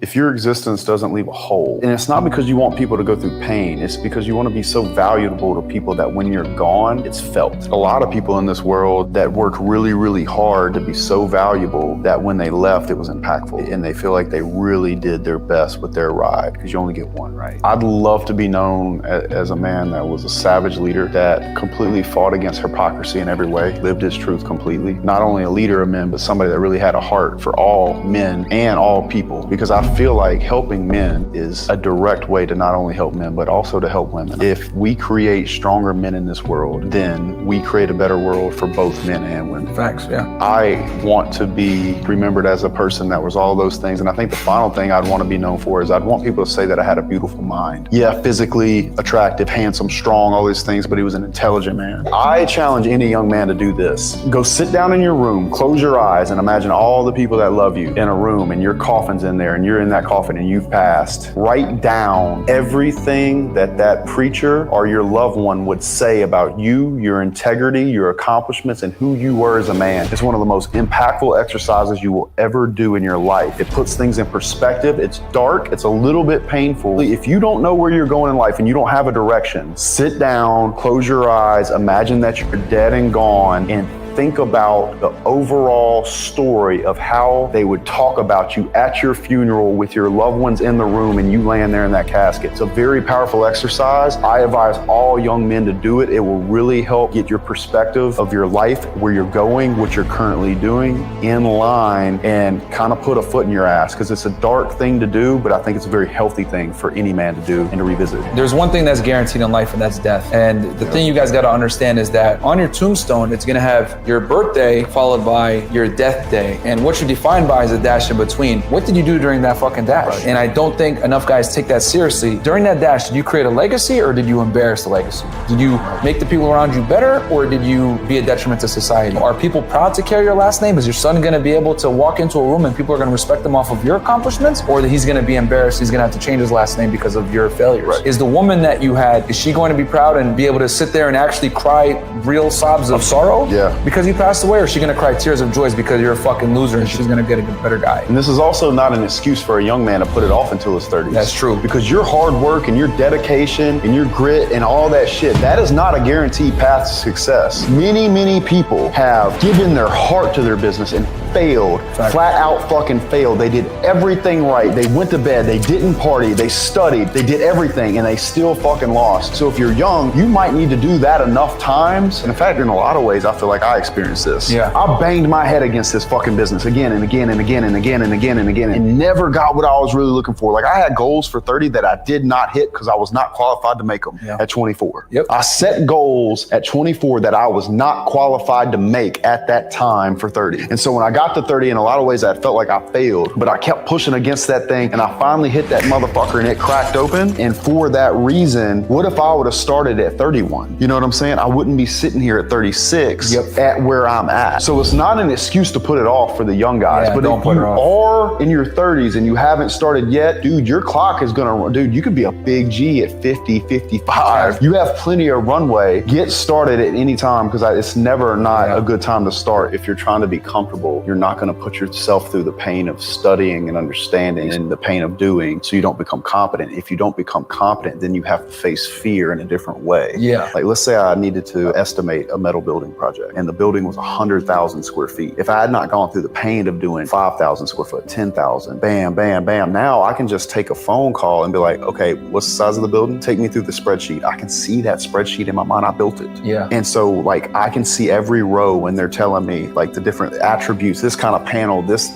If your existence doesn't leave a hole, and it's not because you want people to go through pain, it's because you want to be so valuable to people that when you're gone, it's felt. A lot of people in this world that worked really, really hard to be so valuable that when they left, it was impactful. And they feel like they really did their best with their ride, because you only get one, right? I'd love to be known as a man that was a savage leader that completely fought against hypocrisy in every way, lived his truth completely. Not only a leader of men, but somebody that really had a heart for all men and all people, because I feel like helping men is a direct way to not only help men, but also to help women. If we create stronger men in this world, then we create a better world for both men and women. Facts, yeah. I want to be remembered as a person that was all those things. And I think the final thing I'd want to be known for is I'd want people to say that I had a beautiful mind. Yeah, physically attractive, handsome, strong, all these things, but he was an intelligent man. I challenge any young man to do this. Go sit down in your room, close your eyes, and imagine all the people that love you in a room, and your coffin's in there, and you're in that coffin and you've passed. Write down everything that that preacher or your loved one would say about you, your integrity, your accomplishments, and who you were as a man. It's one of the most impactful exercises you will ever do in your life. It puts things in perspective. It's dark. It's a little bit painful. If you don't know where you're going in life and you don't have a direction, sit down, close your eyes, imagine that you're dead and gone, and think about the overall story of how they would talk about you at your funeral with your loved ones in the room and you laying there in that casket. It's a very powerful exercise. I advise all young men to do it. It will really help get your perspective of your life, where you're going, what you're currently doing, in line, and kind of put a foot in your ass, because it's a dark thing to do, but I think it's a very healthy thing for any man to do and to revisit. There's one thing that's guaranteed in life, and that's death. And the thing you guys got to understand is that on your tombstone, it's going to have your birthday followed by your death day. And what you're defined by is a dash in between. What did you do during that fucking dash? Right. And I don't think enough guys take that seriously. During that dash, did you create a legacy or did you embarrass the legacy? Did you make the people around you better or did you be a detriment to society? Are people proud to carry your last name? Is your son going to be able to walk into a room and people are going to respect him off of your accomplishments? Or that he's going to be embarrassed, he's going to have to change his last name because of your failures? Right. Is the woman that you had, is she going to be proud and be able to sit there and actually cry real sobs of sorrow? Yeah. Because you passed away, or is she gonna cry tears of joy because you're a fucking loser and she's gonna get a better guy? And this is also not an excuse for a young man to put it off until his 30s. That's true. Because your hard work and your dedication and your grit and all that shit, that is not a guaranteed path to success. Many, many people have given their heart to their business and failed, flat out fucking failed. They did everything right. They went to bed, they didn't party, they studied, they did everything, and they still fucking lost. So if you're young, you might need to do that enough times. And in fact, in a lot of ways, I feel like I experienced this. Yeah. I banged my head against this fucking business again and again and again and again and again and again and never got what I was really looking for. Like I had goals for 30 that I did not hit because I was not qualified to make them at 24. Yep. I set goals at 24 that I was not qualified to make at that time for 30. And so when I got to 30, in a lot of ways, I felt like I failed, but I kept pushing against that thing and I finally hit that motherfucker and it cracked open. And for that reason, what if I would have started at 31? You know what I'm saying? I wouldn't be sitting here at 36 at where I'm at. So it's not an excuse to put it off for the young guys, but if you are in your 30s and you haven't started yet, dude, your clock is gonna run. Dude, you could be a big G at 50, 55. You have plenty of runway. Get started at any time, because it's never not a good time to start. If you're trying to be comfortable, you're not gonna put yourself through the pain of studying and understanding and the pain of doing so you don't become competent. If you don't become competent, then you have to face fear in a different way. Yeah. Like let's say I needed to estimate a metal building project and the building was 100,000 square feet. If I had not gone through the pain of doing 5,000 square foot, 10,000, bam, bam, bam. Now I can just take a phone call and be like, okay, what's the size of the building? Take me through the spreadsheet. I can see that spreadsheet in my mind. I built it. Yeah. And so like I can see every row when they're telling me like the different attributes, this kind of panel, this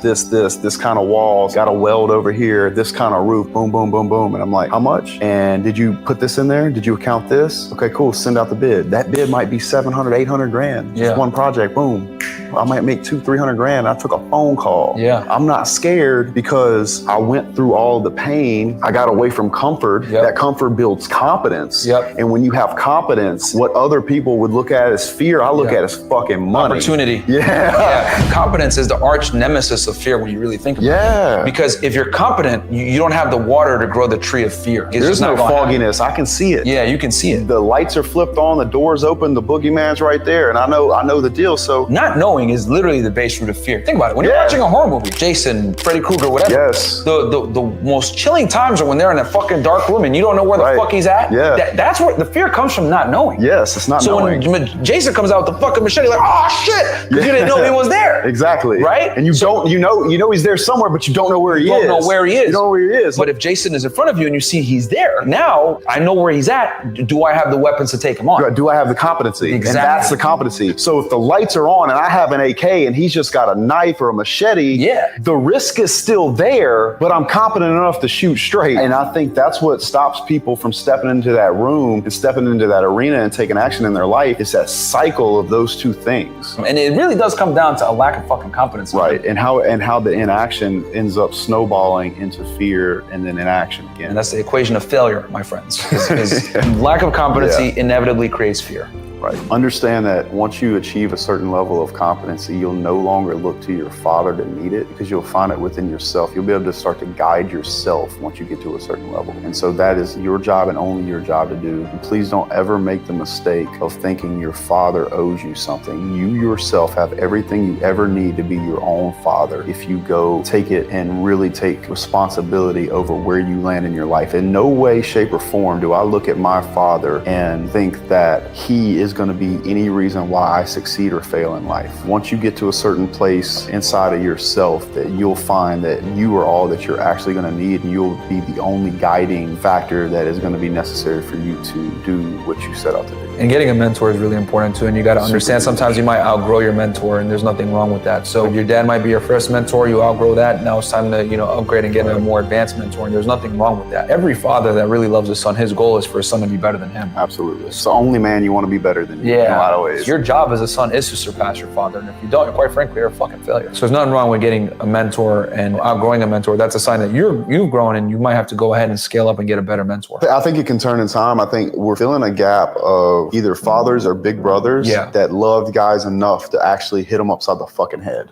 kind of walls, got a weld over here, this kind of roof, boom, boom, boom, boom. And I'm like, how much? And did you put this in there? Did you account this? Okay, cool. Send out the bid. That bid might be 700, 800 grand. Just one project, boom. I might make 200-300 grand. I took a phone call. Yeah. I'm not scared because I went through all the pain. I got away from comfort. That comfort builds competence. And when you have competence, what other people would look at as fear, I look at as fucking money. Opportunity. Yeah. Competence is the arch nemesis of fear when you really think about it. Because if you're competent, you don't have the water to grow the tree of fear. There's no fogginess. I can see it. Yeah, you can see it. The lights are flipped on, the door's open, the boogeyman's right there, and I know the deal. So not knowing knowing is literally the base root of fear. Think about it. When you're watching a horror movie, Jason, Freddy Krueger, whatever. Yes. The most chilling times are when they're in a fucking dark room and you don't know where the fuck he's at. Yeah. That's where the fear comes from, not knowing. Yes, it's not knowing. So when Jason comes out with the fucking machete, like, oh shit, because you didn't know he was there. Exactly. Right? And you know he's there somewhere, but you don't know where he is. You don't know where he is. You don't know where he is. But if Jason is in front of you and you see he's there, now I know where he's at. Do I have the weapons to take him on? Do I have the competency? Exactly. And that's the competency. So if the lights are on and I have an AK and he's just got a knife or a machete, the risk is still there, but I'm competent enough to shoot straight. And I think that's what stops people from stepping into that room and stepping into that arena and taking action in their life. It's that cycle of those two things. And it really does come down to a lack of fucking competence. Right. And how the inaction ends up snowballing into fear and then inaction again. And that's the equation of failure, my friends. Because lack of competency inevitably creates fear. Right. Understand that once you achieve a certain level of competency, you'll no longer look to your father to meet it because you'll find it within yourself. You'll be able to start to guide yourself once you get to a certain level. And so that is your job and only your job to do. And please don't ever make the mistake of thinking your father owes you something. You yourself have everything you ever need to be your own father if you go take it and really take responsibility over where you land in your life. In no way, shape, or form do I look at my father and think that he is going to be any reason why I succeed or fail in life. Once you get to a certain place inside of yourself, that you'll find that you are all that you're actually going to need, and you'll be the only guiding factor that is going to be necessary for you to do what you set out to do. And getting a mentor is really important too, and you got to understand sometimes you might outgrow your mentor, and there's nothing wrong with that. So your dad might be your first mentor, you outgrow that, now it's time to upgrade and get a more advanced mentor, and there's nothing wrong with that. Every father that really loves his son, his goal is for his son to be better than him. Absolutely. It's the only man you want to be better than you in a lot of ways. Your job as a son is to surpass your father, and if you don't, quite frankly, you're a fucking failure. So there's nothing wrong with getting a mentor and outgrowing a mentor. That's a sign that you've grown, and you might have to go ahead and scale up and get a better mentor. I think it can turn in time. I think we're filling a gap of either fathers or big brothers that loved guys enough to actually hit them upside the fucking head.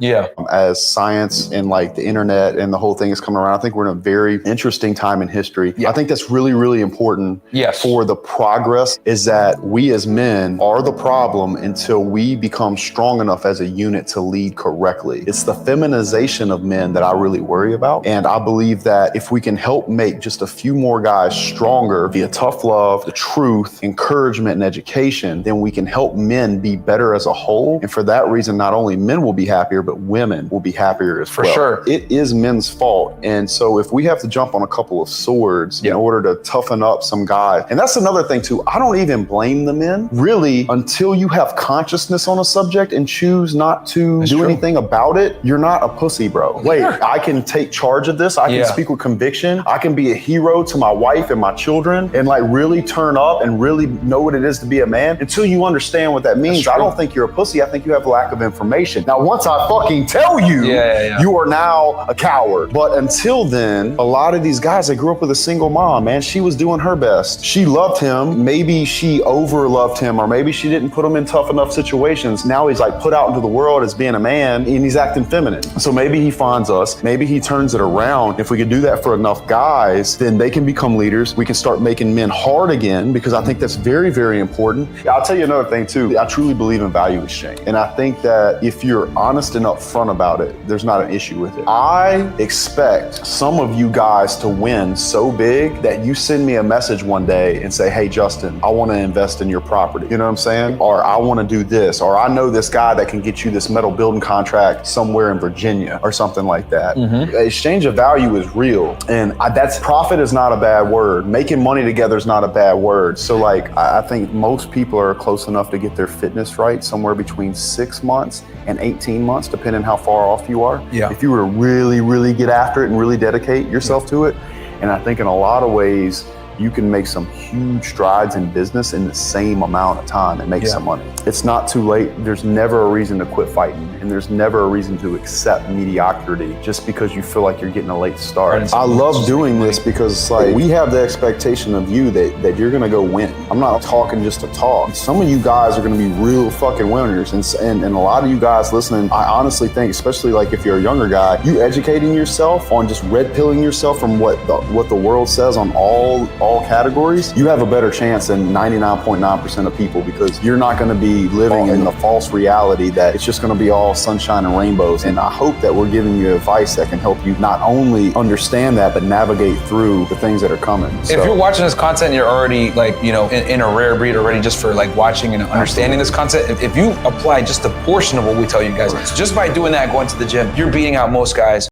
As science and like the internet and the whole thing is coming around, I think we're in a very interesting time in history. I think that's really, really important for the progress, is that we as men are the problem until we become strong enough as a unit to lead correctly. It's the feminization of men that I really worry about. And I believe that if we can help make just a few more guys stronger via tough love, the truth, encouragement, and education, then we can help men be better as a whole. And for that reason, not only men will be happier, but women will be happier as well. For sure. It is men's fault. And so if we have to jump on a couple of swords in order to toughen up some guy, and that's another thing too, I don't even blame the men, really, until you have consciousness on a subject and choose not to do anything about it. You're not a pussy, bro. Wait, I can take charge of this. I can speak with conviction. I can be a hero to my wife and my children and like really turn up and really know what it is to be a man. Until you understand what that means, I don't think you're a pussy. I think you have a lack of information. Now, once I fucking tell you, you are now a coward. But until then, a lot of these guys, they grew up with a single mom, man. She was doing her best. She loved him. Maybe she over loved him, or maybe she didn't put him in tough enough situations. Now he's like put out into the world as being a man and he's acting feminine. So maybe he finds us, maybe he turns it around. If we could do that for enough guys, then they can become leaders. We can start making men hard again, because I think that's very, very important. I'll tell you another thing too. I truly believe in value exchange. And I think that if you're honest and upfront about it, there's not an issue with it. I expect some of you guys to win so big that you send me a message one day and say, hey, Justin, I want to invest in your property. You know what I'm saying? Or I want to do this, or I know this guy that can get you this metal building contract somewhere in Virginia or something like that. Exchange of value is real. And that's profit is not a bad word. Making money together is not a bad word. So like, I think most people are close enough to get their fitness right somewhere between 6 months and 18 months, depending how far off you are. If you were to really, really get after it and really dedicate yourself to it. And I think in a lot of ways, you can make some huge strides in business in the same amount of time and make some money. It's not too late. There's never a reason to quit fighting, and there's never a reason to accept mediocrity just because you feel like you're getting a late start. I love doing this because it's like we have the expectation of you that you're gonna go win. I'm not talking just to talk. Some of you guys are gonna be real fucking winners, and a lot of you guys listening, I honestly think, especially like if you're a younger guy, you educating yourself on just red pilling yourself from what the world says on all all categories, you have a better chance than 99.9% of people, because you're not going to be living in the false reality that it's just going to be all sunshine and rainbows. And I hope that we're giving you advice that can help you not only understand that, but navigate through the things that are coming. If you're watching this content, you're already like, you know, in a rare breed already just for like watching and understanding this content. If you apply just a portion of what we tell you guys, just by doing that, going to the gym, you're beating out most guys